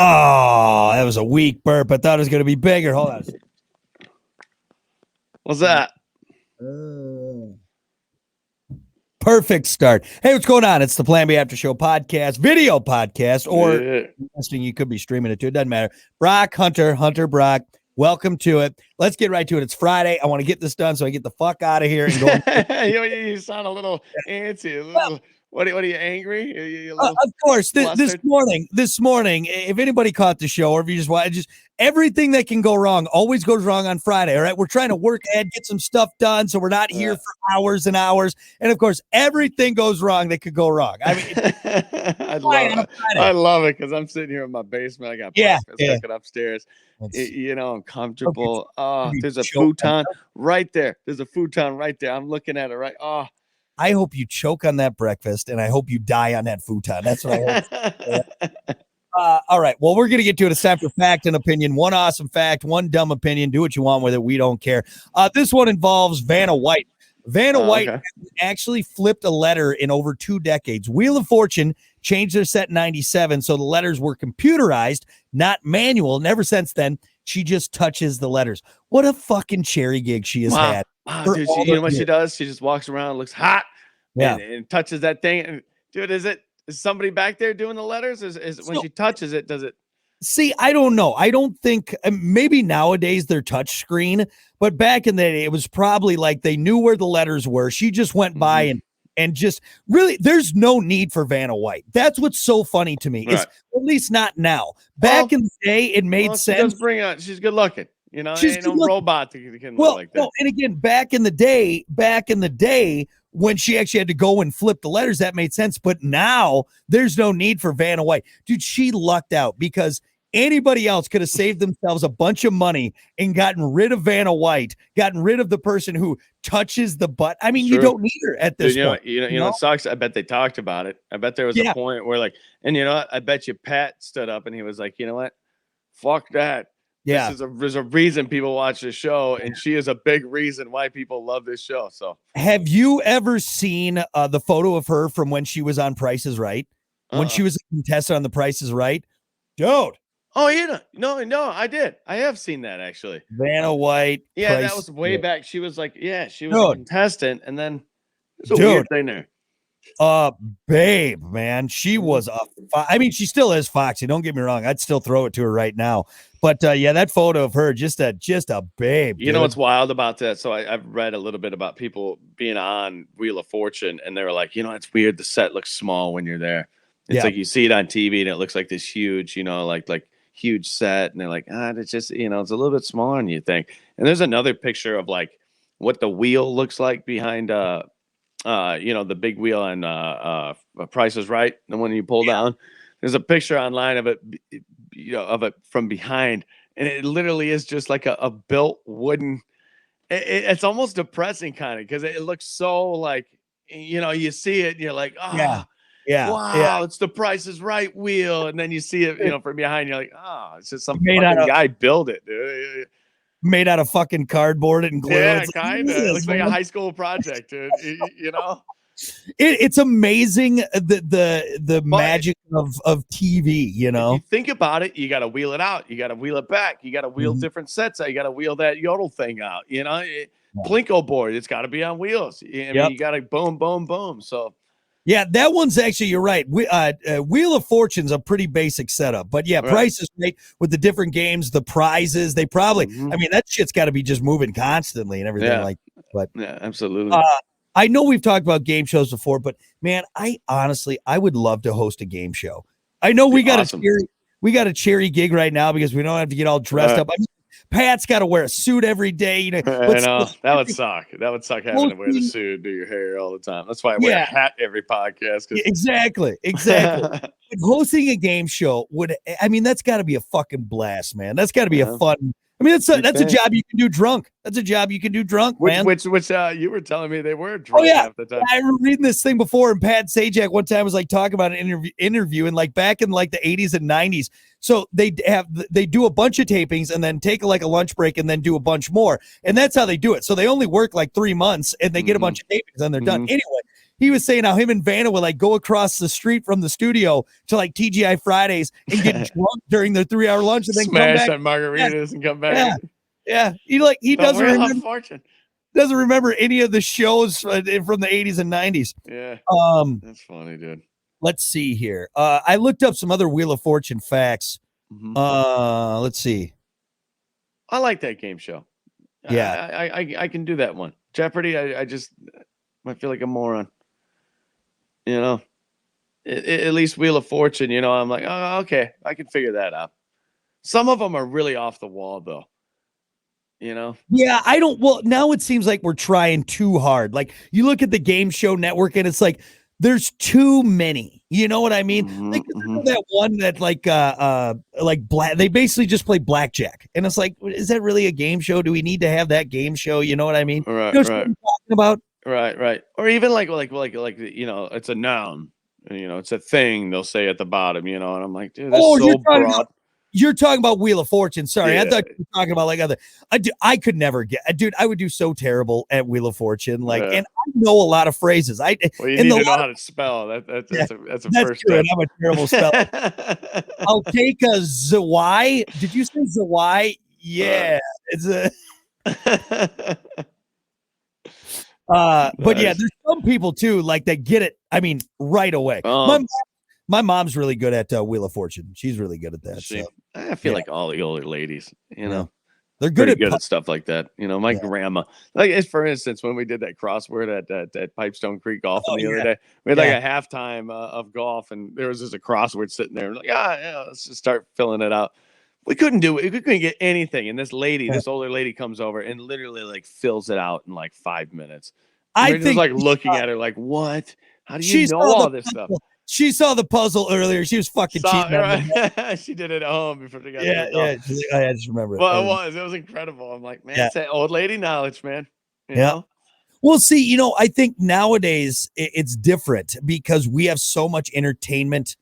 Oh, that was a weak burp. I thought it was going to be bigger. Hold on. What's that? Perfect start. Hey, what's going on? It's the Plan B After Show podcast, video podcast, or you could be streaming it too. It doesn't matter. Brock, Hunter, Brock. Welcome to it. Let's get right to it. It's Friday. I want to get this done so I get the fuck out of here and go. You sound a little antsy. What are you angry? Of course. This morning, if anybody caught the show or if you just watch, everything that can go wrong always goes wrong on Friday. All right. We're trying to work ahead, get some stuff done. So we're not here for hours and hours. And of course, everything goes wrong that could go wrong. I mean, I love it because I'm sitting here in my basement. I got breakfast cooking upstairs. I'm comfortable. There's a futon right there. I'm looking at it right. Oh, I hope you choke on that breakfast, and I hope you die on that futon. That's what I hope. All right. Well, we're going to get to it. It's time for fact and opinion. One awesome fact, one dumb opinion. Do what you want with it. We don't care. This one involves Vanna White. Vanna White actually flipped a letter in over 2 decades. Wheel of Fortune changed their set in 97, so the letters were computerized, not manual. And ever since then, she just touches the letters. What a fucking cherry gig she has had. Wow, dude, you know what she does? She just walks around, looks hot, and touches that thing. And dude, is somebody back there doing the letters? When she touches it, does it? See, I don't know. I don't think maybe nowadays they're touch screen, but back in the day, it was probably like they knew where the letters were. She just went by and just really, there's no need for Vanna White. That's what's so funny to me. Right. It's at least not now. Back in the day, it made sense. She's good looking. She's ain't no robot that can look like that. No, and again, back in the day, when she actually had to go and flip the letters, that made sense. But now there's no need for Vanna White. Dude, she lucked out because anybody else could have saved themselves a bunch of money and gotten rid of Vanna White, gotten rid of the person who touches the butt. I mean, you don't need her at this point. You know, it sucks. I bet they talked about it. I bet there was a point where I bet you Pat stood up and he was like, you know what? Fuck that. Yeah, there's a reason people watch this show, and she is a big reason why people love this show. So, have you ever seen the photo of her from when she was on Price is Right? When she was a contestant on The Price is Right, dude. Oh yeah, no, I did. I have seen that actually. Vanna White. Yeah, that was way back. She was a contestant, and then there's a weird thing there. Babe, man, she was she still is foxy. Don't get me wrong. I'd still throw it to her right now. But that photo of her, just a babe. You know what's wild about that? So I've read a little bit about people being on Wheel of Fortune, and they were like, it's weird. The set looks small when you're there. It's like you see it on TV, and it looks like this huge, like huge set, and they're like, it's just, it's a little bit smaller than you think. And there's another picture of like what the wheel looks like behind the big wheel on Price is Right, the one you pull down. There's a picture online of it, of it from behind, and it literally is just like a built wooden. It's almost depressing, kind of, because it looks so like, you see it, and you're like, wow, it's the Price is Right wheel, and then you see it, from behind, you're like, it's just some fucking guy built it, dude. Made out of fucking cardboard and glue. Yeah, kind of. It looks like a high school project, dude. It's amazing the magic of TV. If you think about it, you got to wheel it out. You got to wheel it back. You got to wheel different sets out. You got to wheel that yodel thing out. Plinko board. It's got to be on wheels. I mean, you got to boom, boom, boom. So. Yeah, that one's actually, you're right. Wheel of Fortune's a pretty basic setup, but Price is Right with the different games, the prizes. They probably, I mean, that shit's got to be just moving constantly and everything like that. But yeah, absolutely. I know we've talked about game shows before, but man, I would love to host a game show. I know we got a cherry gig right now because we don't have to get all dressed up. I mean, Pat's got to wear a suit every day. I know that would suck. That would suck having to wear the suit and do your hair all the time. That's why I wear a hat every podcast. Exactly. Hosting a game show that's got to be a fucking blast, man. That's got to be a fun. I mean, that's a job you can do drunk. That's a job you can do drunk, man. Which you were telling me they were drunk half the time. I remember reading this thing before, and Pat Sajak one time was like talking about an interview, and like back in like the 80s and 90s. So they do a bunch of tapings and then take like a lunch break and then do a bunch more, and that's how they do it. So they only work like 3 months and they get a bunch of tapings and they're done. Anyway, he was saying how him and Vanna would like go across the street from the studio to like TGI Fridays and get drunk during their 3-hour lunch and then smash come back on margaritas and come back. Yeah. He doesn't Wheel of remember, Fortune. doesn't remember any of the shows from the 80s and 90s. Yeah. That's funny, dude. Let's see here. I looked up some other Wheel of Fortune facts. Let's see. I like that game show. Yeah. I can do that one. Jeopardy, I feel like a moron. You know, at least Wheel of Fortune, you know, I'm like, oh, okay, I can figure that out. Some of them are really off the wall, though. You know? Yeah, well, now it seems like we're trying too hard. Like, you look at the Game Show Network and it's like, there's too many. You know what I mean? Like that one that they basically just play blackjack. And it's like, is that really a game show? Do we need to have that game show? You know what I mean? Right, you know what I'm talking about? Right. Or even like, you know, it's a noun. You know, it's a thing they'll say at the bottom, you know, and I'm like, dude, that's so broad. You're talking about Wheel of Fortune. Sorry, I thought you were talking about like other. I could never get, dude. I would do so terrible at Wheel of Fortune. Like, and I know a lot of phrases. Well, you need to know how to spell. That's a first true. step. I'm a terrible speller. I'll take a Zawai. Did you say Zawai? Yeah, it's a. But yeah, there's some people too, like that get it. I mean, right away. My mom's really good at Wheel of Fortune. She's really good at that. So. I feel like all the older ladies, you know, they're good at stuff like that. You know, my grandma, like for instance, when we did that crossword at Pipestone Creek Golf the other day, we had like a halftime of golf, and there was just a crossword sitting there. Like, let's just start filling it out. We couldn't do it. We couldn't get anything. And this older lady comes over and literally like fills it out in like 5 minutes. We're just like looking at her like, what? How do you know all this stuff? She saw the puzzle earlier. She was fucking cheating. Right? She did it at home before she got Yeah. She's like, I just remember it. Well, it was incredible. I'm like, man, it's that old lady knowledge, man. You know? Well, see, you know, I think nowadays it's different because we have so much entertainment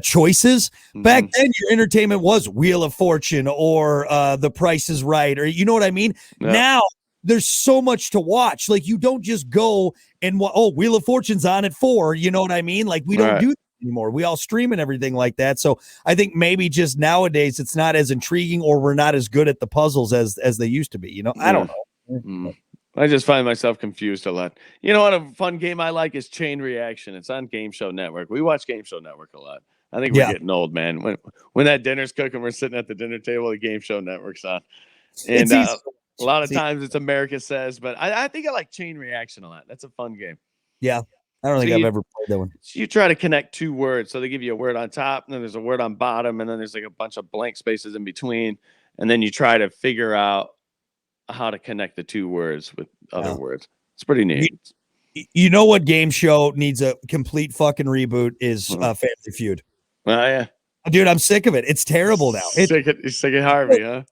choices. Back then, your entertainment was Wheel of Fortune or The Price is Right, or you know what I mean? Yeah. Now, there's so much to watch. Like, you don't just go and Wheel of Fortune's on at 4. You know what I mean? Like, we don't do that anymore. We all stream and everything like that. So I think maybe just nowadays it's not as intriguing, or we're not as good at the puzzles as they used to be. You know, I don't know. I just find myself confused a lot. You know what? A fun game I like is Chain Reaction. It's on Game Show Network. We watch Game Show Network a lot. I think we're getting old, man. When that dinner's cooking, we're sitting at the dinner table. The Game Show Network's on, and a lot of times it's America Says, but I think I like Chain Reaction a lot. That's a fun game. Yeah. I don't think I've ever played that one. So you try to connect 2 words. So they give you a word on top, and then there's a word on bottom, and then there's like a bunch of blank spaces in between. And then you try to figure out how to connect the 2 words with other words. It's pretty neat. You know what game show needs a complete fucking reboot is Family Feud. Oh, yeah. Dude, I'm sick of it. It's terrible now. Sick of Harvey, huh?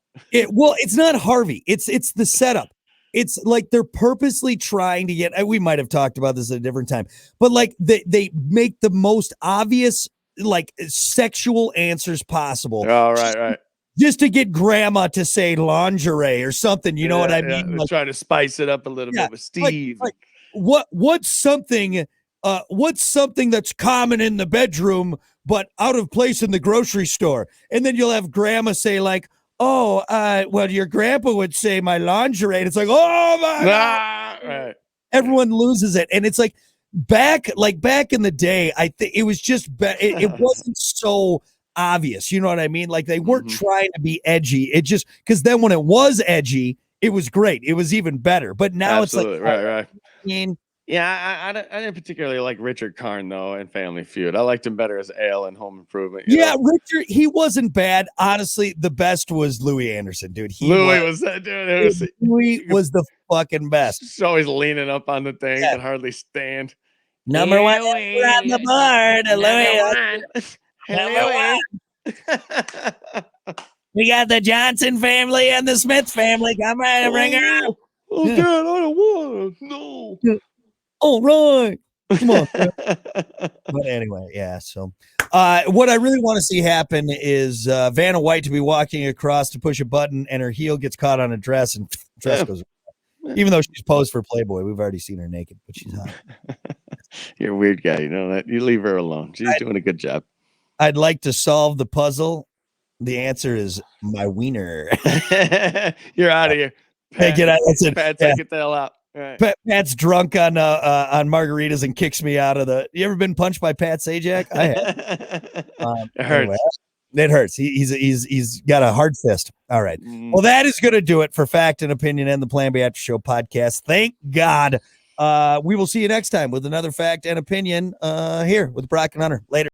Well, it's not Harvey. It's the setup. It's like they're purposely trying to get. We might have talked about this at a different time, but like they make the most obvious like sexual answers possible. Oh, right. Just to get grandma to say lingerie or something. You know what I mean? They're trying to spice it up a little bit with Steve. Like, what's something that's common in the bedroom but out of place in the grocery store? And then you'll have grandma say like, well, your grandpa would say my lingerie. And it's like, oh my God. Right. Everyone loses it. And it's like back in the day, I think it was just, it wasn't so obvious. You know what I mean? Like they weren't trying to be edgy. It just, because then when it was edgy, it was great. It was even better. But now it's like, right. Yeah, I didn't particularly like Richard Karn, though, in Family Feud. I liked him better as Ale in Home Improvement. Yeah, know? Richard, he wasn't bad. Honestly, the best was Louis Anderson, dude. Louis was that dude. Louis was the fucking best. He's always leaning up on the thing and hardly stand. Number one on the board, Louis. Number one. We got the Johnson family and the Smith family. Come right and bring her out. Oh, Dad, I don't want to. No. All right. Come on. But anyway, yeah. So what I really want to see happen is Vanna White to be walking across to push a button and her heel gets caught on a dress and dress goes away. Even though she's posed for Playboy. We've already seen her naked, but she's hot. You're a weird guy. You know that. You leave her alone. She's doing a good job. I'd like to solve the puzzle. The answer is my wiener. You're out of here. Hey, get out. That's it. Pat's Yeah. like, get the hell out. All right. Pat's drunk on margaritas and kicks me out of the. You ever been punched by Pat Sajak? I have. It hurts. Anyway, it hurts. He's got a hard fist. All right. Mm. Well, that is going to do it for Fact and Opinion and the Plan B After Show podcast. Thank God. We will see you next time with another Fact and Opinion here with Brock and Hunter. Later.